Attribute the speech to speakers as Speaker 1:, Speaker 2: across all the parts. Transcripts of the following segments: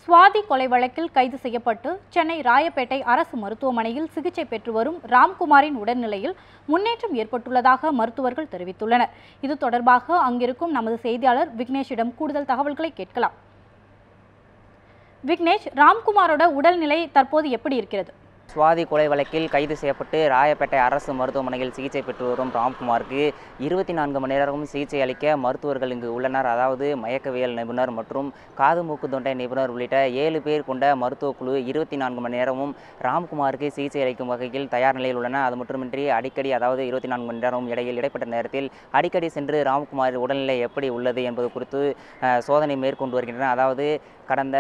Speaker 1: சுவாதி கொலை வழக்கில் கைது செய்யப்பட்டு சென்னை ராயப்பேட்டை அரசு மருத்துவமனையில் சிகிச்சை பெற்று வரும் ராம்குமாரின் உடல்நிலையில் முன்னேற்றம் ஏற்பட்டுள்ளதாக மருத்துவர்கள் தெரிவித்துள்ளனர். இது தொடர்பாக அங்கிருக்கும் நமது செய்தியாளர் விக்னேஷிடம் கூடுதல் தகவல்களை கேட்கலாம். விக்னேஷ், ராம்குமாரோட உடல்நிலை தற்போது எப்படி இருக்கிறது?
Speaker 2: சுவாதி கொலை வழக்கில் கைது செய்யப்பட்டு ராயப்பேட்டை அரசு மருத்துவமனையில் சிகிச்சை பெற்று வரும் ராம்குமாருக்கு 24 மணி நேரமும் சிகிச்சை அளிக்க மருத்துவர்கள் இங்கு உள்ளனர். அதாவது மயக்கவியல் நிபுணர் மற்றும் காது மூக்கு தொண்டை நிபுணர் உள்ளிட்ட 7 பேர் கொண்ட மருத்துவ குழு 24 மணி நேரமும் ராம்குமாருக்கு சிகிச்சை அளிக்கும் வகையில் தயார் நிலையில் உள்ளன. அது மட்டுமின்றி அடிக்கடி, அதாவது 24 மணி நேரம் இடைப்பட்ட நேரத்தில் அடிக்கடி சென்று ராம்குமார் உடல்நிலை எப்படி உள்ளது என்பது குறித்து சோதனை மேற்கொண்டு வருகின்றனர். அதாவது கடந்த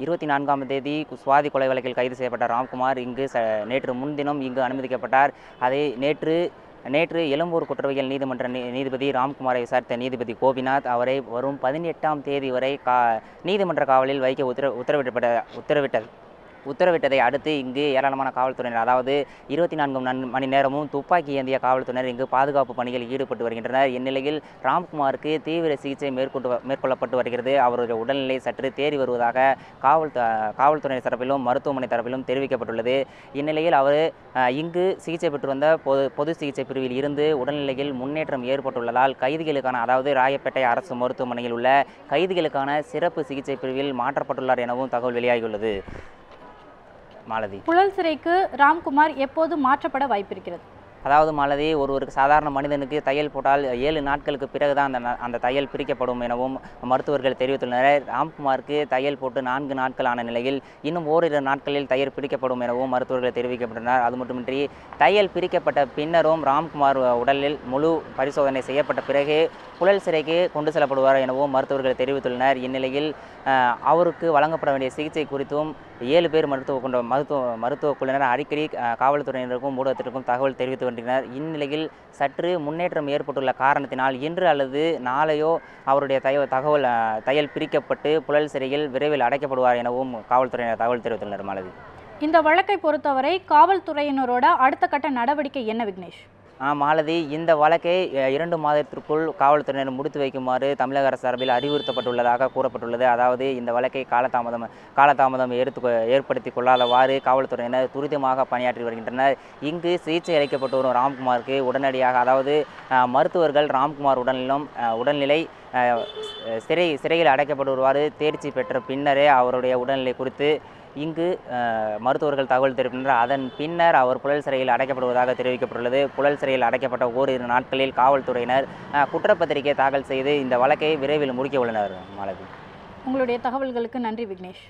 Speaker 2: 24ஆம் தேதி சுவாதி கொலை வழக்கில் கைது செய்யப்பட்ட ராம்குமார் நேற்று முன்தினம் இங்கு அனுமதிக்கப்பட்டார். அதை நேற்று எழும்பூர் குற்றவியல் நீதிமன்ற நீதிபதி ராம்குமாரை விசாரித்த நீதிபதி கோபிநாத் அவரை வரும் 18ஆம் தேதி வரை நீதிமன்ற காவலில் வைக்க உத்தரவிட்டதை அடுத்து இங்கு ஏராளமான காவல்துறையினர், அதாவது 24 மணி நேரமும் துப்பாக்கி ஏந்திய காவல்துறையினர் இங்கு பாதுகாப்பு பணிகளில் ஈடுபட்டு வருகின்றனர். இந்நிலையில் ராம்குமாருக்கு தீவிர சிகிச்சை மேற்கொள்ளப்பட்டு வருகிறது. அவருடைய உடல்நிலை சற்று தேறி வருவதாக காவல்துறை தரப்பிலும் மருத்துவமனை தரப்பிலும் தெரிவிக்கப்பட்டுள்ளது. இந்நிலையில் அவர் இங்கு சிகிச்சை பெற்று வந்த பொது சிகிச்சை பிரிவில் இருந்து உடல்நிலையில் முன்னேற்றம் ஏற்பட்டுள்ளதால் கைதிகளுக்கான, அதாவது ராயப்பேட்டை அரசு மருத்துவமனையில் உள்ள கைதிகளுக்கான சிறப்பு சிகிச்சை பிரிவில் மாற்றப்பட்டுள்ளார் எனவும் தகவல் வெளியாகியுள்ளது. மாலதி,
Speaker 1: புழல் சிறைக்கு ராம்குமார் எப்போது மாற்றப்பட வாய்ப்பிருக்கிறது?
Speaker 2: அதாவது மாலதி, ஒரு சாதாரண மனிதனுக்கு தையல் போட்டால் 7 நாட்களுக்கு பிறகுதான் அந்த தையல் பிரிக்கப்படும் எனவும் மருத்துவர்கள் தெரிவித்துள்ளனர். ராம்குமாருக்கு தையல் போட்டு 4 நாட்கள் ஆன நிலையில் இன்னும் ஓரிரு நாட்களில் தையல் பிரிக்கப்படும் எனவும் மருத்துவர்கள் தெரிவிக்கப்பட்டனர். அது மட்டுமின்றி தையல் பிரிக்கப்பட்ட பின்னரும் ராம்குமார் உடலில் முழு பரிசோதனை செய்யப்பட்ட பிறகு புழல் சிறைக்கு கொண்டு செல்லப்படுவார் எனவும் மருத்துவர்கள் தெரிவித்துள்ளனர். இந்நிலையில் அவருக்கு வழங்கப்பட வேண்டிய சிகிச்சை குறித்தும் 7 பேர் மருத்துவ குழுவினர் அடிக்கடி காவல்துறையினருக்கும் ஊடகத்திற்கும் தகவல் தெரிவித்து வருகின்றனர். இந்நிலையில் சற்று முன்னேற்றம் ஏற்பட்டுள்ள காரணத்தினால் இன்று அல்லது நாளையோ அவருடைய தையல் பிரிக்கப்பட்டு புழல் சிறையில் விரைவில் அடைக்கப்படுவார் எனவும் காவல்துறையினர் தகவல் தெரிவித்துள்ளனர். மாலதி,
Speaker 1: இந்த வழக்கை பொறுத்தவரை காவல்துறையினரோட அடுத்த கட்ட நடவடிக்கை என்ன விக்னேஷ்?
Speaker 2: மாலதி, இந்த வழக்கை 2 மாதத்திற்குள் காவல்துறையினர் முடித்து வைக்குமாறு தமிழக அரசு சார்பில் அறிவுறுத்தப்பட்டுள்ளதாக கூறப்பட்டுள்ளது. அதாவது இந்த வழக்கை காலதாமதம் ஏற்படுத்தி கொள்ளாதவாறு காவல்துறையினர் துரிதமாக பணியாற்றி வருகின்றனர். இங்கு சிகிச்சை அளிக்கப்பட்டு வரும் ராம்குமாருக்கு உடனடியாக, அதாவது மருத்துவர்கள் ராம்குமார் உடல்நிலை சிறையில் அடைக்கப்படுவாறு தேர்ச்சி பெற்ற பின்னரே அவருடைய உடல்நிலை குறித்து இங்கு மருத்துவர்கள் தகவல் தெரிவிக்கின்றனர். அதன் பின்னர் அவர் புழல் சிறையில் அடைக்கப்படுவதாக தெரிவிக்கப்பட்டுள்ளது. புழல் சிறையில் அடைக்கப்பட்ட ஓரிரு நாட்களில் காவல்துறையினர் குற்றப்பத்திரிகை தாக்கல் செய்து இந்த வழக்கை விரைவில் முடிக்க உள்ளனர். மாலதி,
Speaker 1: உங்களுடைய தகவல்களுக்கு நன்றி விக்னேஷ்.